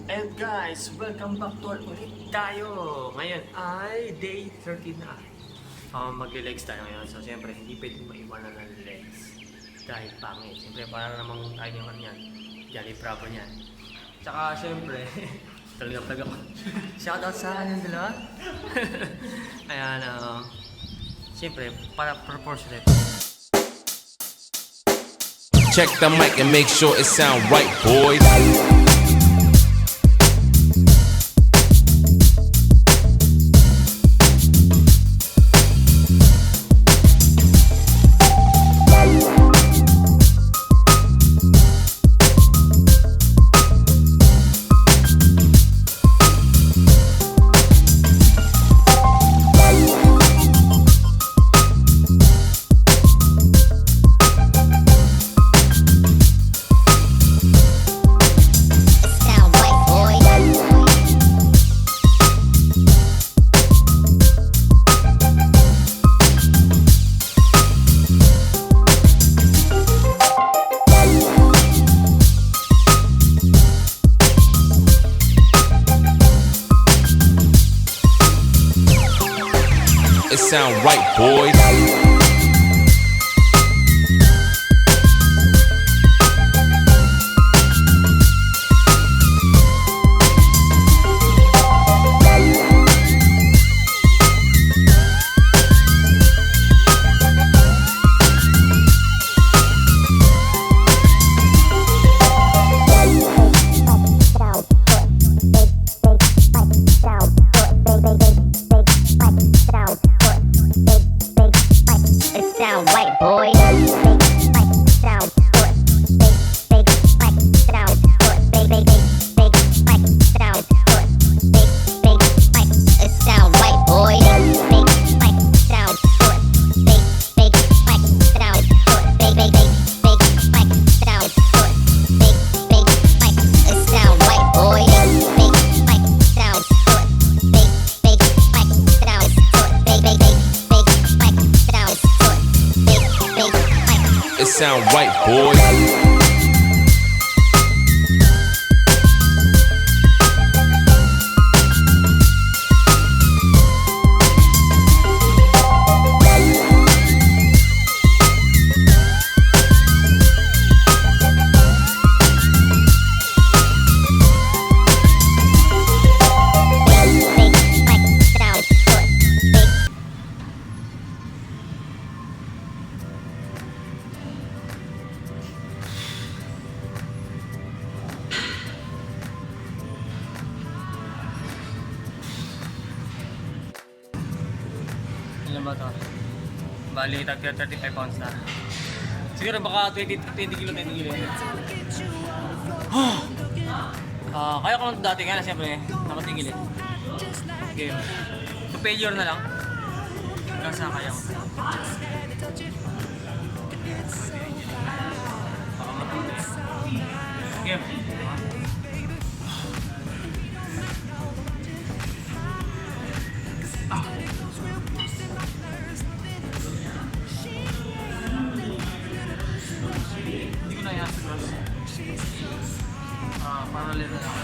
And guys, welcome back to ulit tayo. Ngayon ay day 13 na. Mag-legs tayo ngayon. So siyempre, hindi pwedeng maiwanan ng legs. Kahit pangit. Siyempre, para namang tayo naman yan. Johnny Bravo niyan. Tsaka siyempre, talaga ako. Shoutout sa yung dalawa. Ayan, siyempre, para proportionate. Check the mic and make sure it sound right, boys. It sound right, boys. Sound right, boys. Ilan ba ito? Bali, 35 pounds na. Siguro baka 20 kilo. Kaya ko lang dati, kaya na siyempre nakatigil eh. Okay. So failure na lang. Hanggang sa kaya ko. Baka matuloy. Okay. Parallel na lang.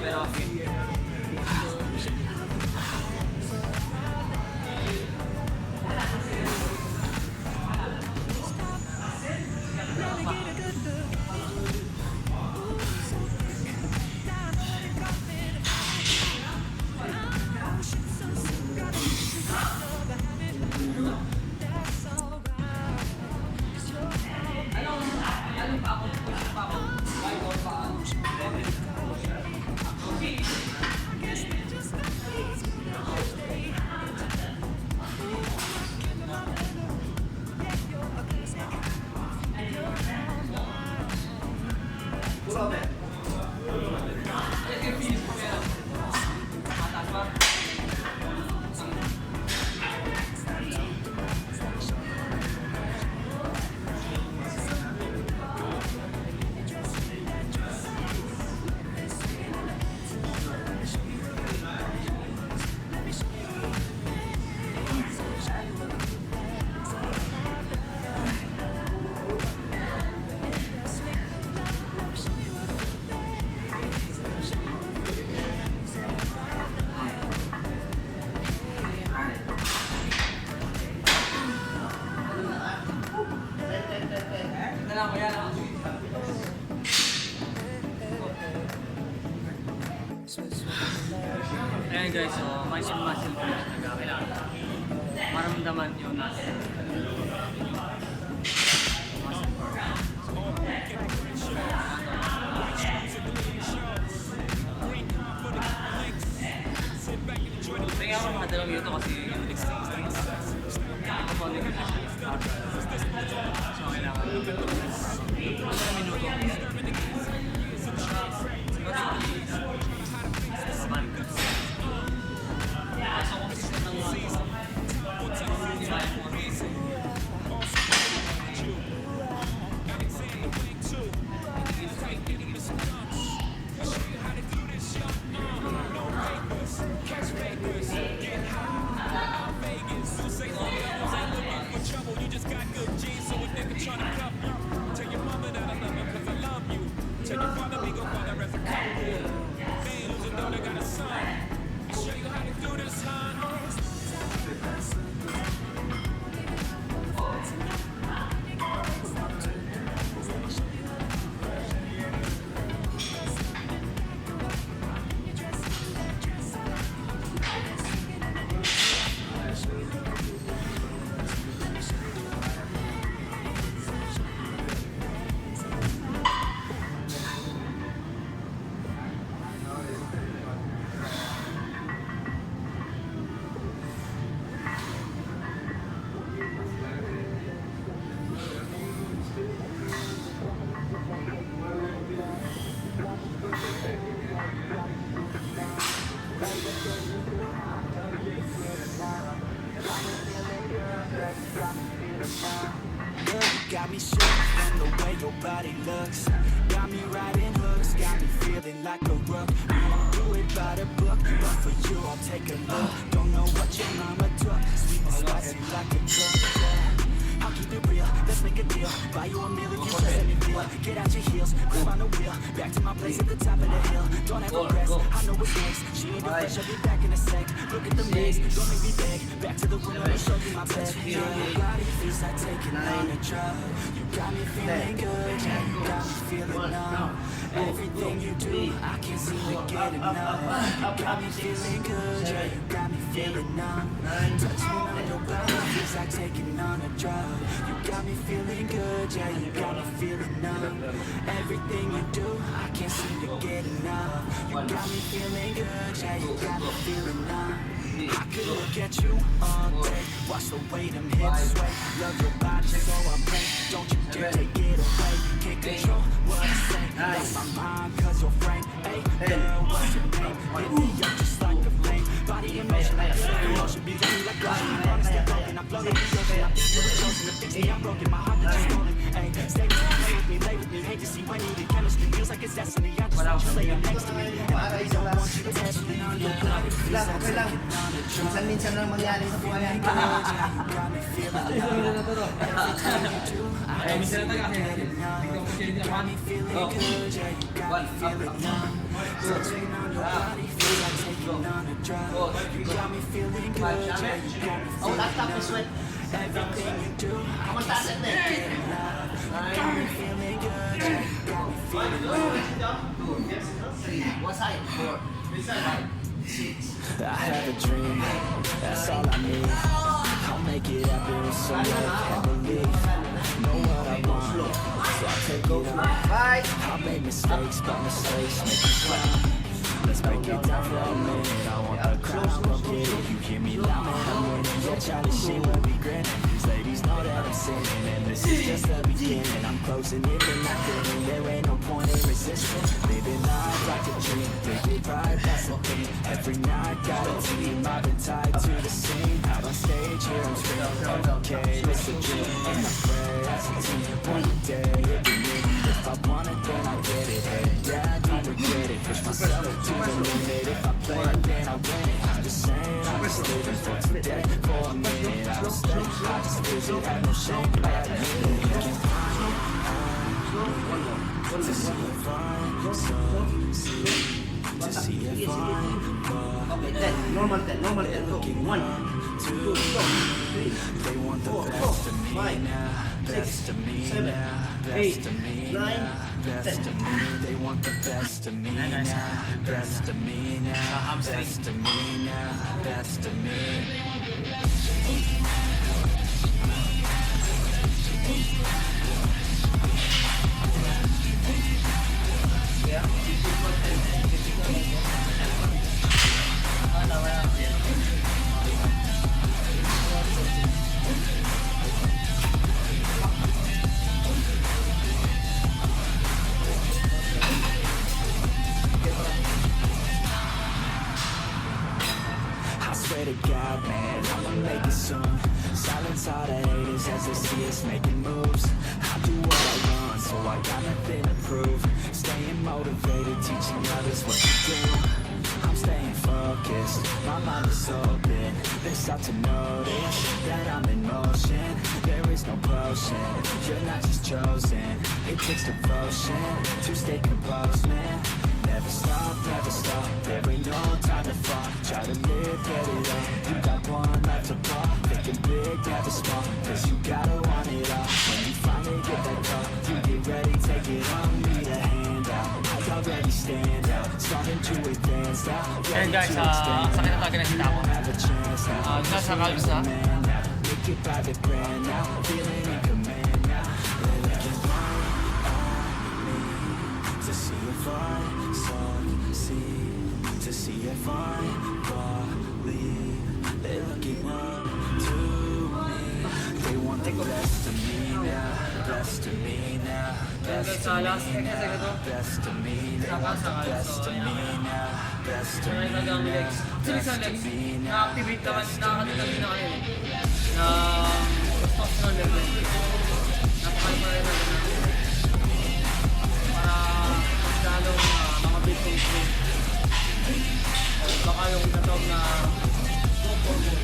Pero Ayan guys, so muscle ko lang talaga kailangan maramdaman yun natin. Muscle core. Kaya ako mga 2 minuto kasi yung legs na ito po nag so kailangan 2 minuto. Got me shook from the way your body looks. Got me riding hooks, got me feeling like a rook. I don't do it by the book, but for you I'll take a look. Don't know what your mama took, sweet and spicy like a cook. Yeah. I'll keep it real, let's make a deal. Buy you a meal if you just let me feel. Get out your heels, grab on the wheel. Back to my place at the top of the hill. Don't ever rest, I know what's next. She ain't the fresh, I'll be back in a sec. Look at the mix, don't make me beg. Back to the room, let me show you my bed. Your body feels like taking on a drug. You got me feeling good, yeah, you got me feeling numb. Everything you do, I can't seem to get enough. You got me feeling good, yeah, you got me feeling numb. Touching on your body feels like taking on a drug. You got me feeling good, yeah, you got me feeling numb. Everything you do, I can't seem to get enough. You got me feeling good, yeah, you got me feeling numb. I could look at you all day, watch the way them hips sway. Love your body, so I'm playing. Don't you dare take it away. Can't control what I say. Lost my mind, cause you're frame. Hey, girl, what's your name? Hit me up just like a flame. Body in motion, like slow motion. Be ready like lotion. I'm honest and broken. I'm floating in the ocean. I think you were chosen to fix me. I'm broken. My heart is just stolen. Hey, stay with me, play with me, lay with me. Hate to see when you the chemistry. Feels like it's destiny. I just want you laying next to me. And I really don't want you to test me. Your body feels like taking on a drug. Minsan lang mangyari sa buhay yan. Oh, laptop is wet. Everything you do, I Ang taas na eh. got me feeling good, yeah, you got me feeling good. One side, 4, 5, 6. I have a dream, that's all I need. I'll make it happen with someone I can't believe. Know what I want, so I'll take it on. Bye! I'll make mistakes, but mistakes make me smile. Let's break it down for a minute. I want the crowd, go get it. You hear me loud, man, I'm winning. Yeah, Charlie, she will be grinning. These ladies know that I'm sinning, and this is just the beginning. I'm closing in, but not getting. There ain't no point in resisting. Living life like a dream, taking pride, that's the thing. Every night, got a team, I've been tied to the scene. Out on stage, here I'm screaming. Okay, it's a dream, and I pray as a team. One day, it'll be me. If I want it, then I get it. Hey, yeah, I don't regret it. Push myself to the limit. If I play it, then I win it. I'm just saying, I'm just living for today. For a minute, I don't stay. I just visit, have no shame. I admit it. You can find it. To see if I'm so, to see if I'm 10, normal 10, normal 10. Go. 1, 2, 3, 4, 5, 6, 7, 8, 9, 10. They want the best of me now, best of me now, best of me now, best of me. I swear to God, man, I'ma make it soon. Silence all the haters as they see us making moves. I do what I want, so I got nothing to prove. Staying motivated, teaching others what to do. I'm staying focused, my mind is open. They start to notice that I'm in motion. There is no potion, you're not just chosen. It takes devotion to stay composed, man. Never stop, there ain't no time to fall. Try to live, get it up, you got one life to fall. Thinking big, never small, cause you gotta want it all. When you finally get that call, you get ready, take it on. Need a hand out, I already stand out. Starting to advance now, Ayan ready guys, to sakit extend na talaga nakita ko. have a chance now. Nasa Calves na. Man now, make it private brand now. Feeling in command now. They're looking right at me to see if I succeed, to see if I believe. They're looking up to me. They want the best of me now, best of me now, best of me now, best of me. They want the best of me now, best of me now, Actually sa best of legs, me now. na-activate naman, nakakatabi na kayo eh. Na testosterone level. Napakalimutan na natin. Para lalong mga big things din. Baka yung natawag na go for goal.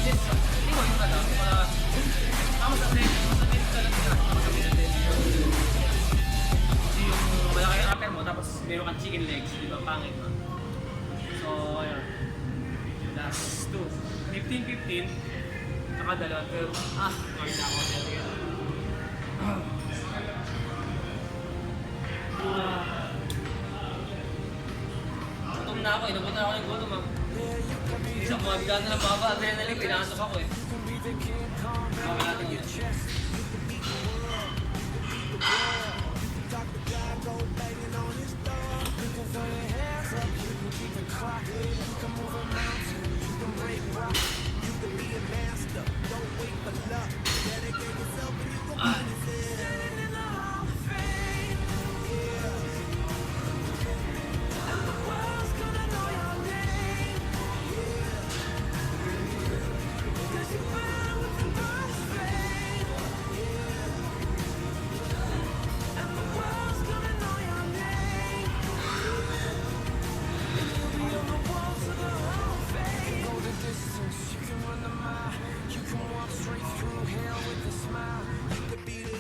Yes, hindi mo yung alam. Para tama sa net talaga na. Magabi natin yung malaki ang upper mo, tapos meron kang chicken legs, di ba? Pangit mo. So, ayun. Last 2. 15-15. Nakadalawa. Pero, ngayon na ako. Gutom na ako. Inabot na ako ng gutom. Isang mga bigla na ng baba. Adrenaline. Pinasok ako eh. Baka natin yun.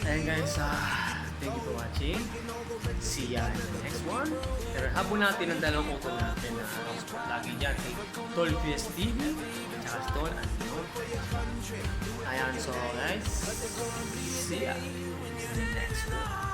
Ayan guys, thank you for watching. See ya in the next one. Pero habol natin ang dalawang auto natin na lagi dyan. Tol PST, tsaka Tol Ano. Ayan, so guys, see ya in the next one.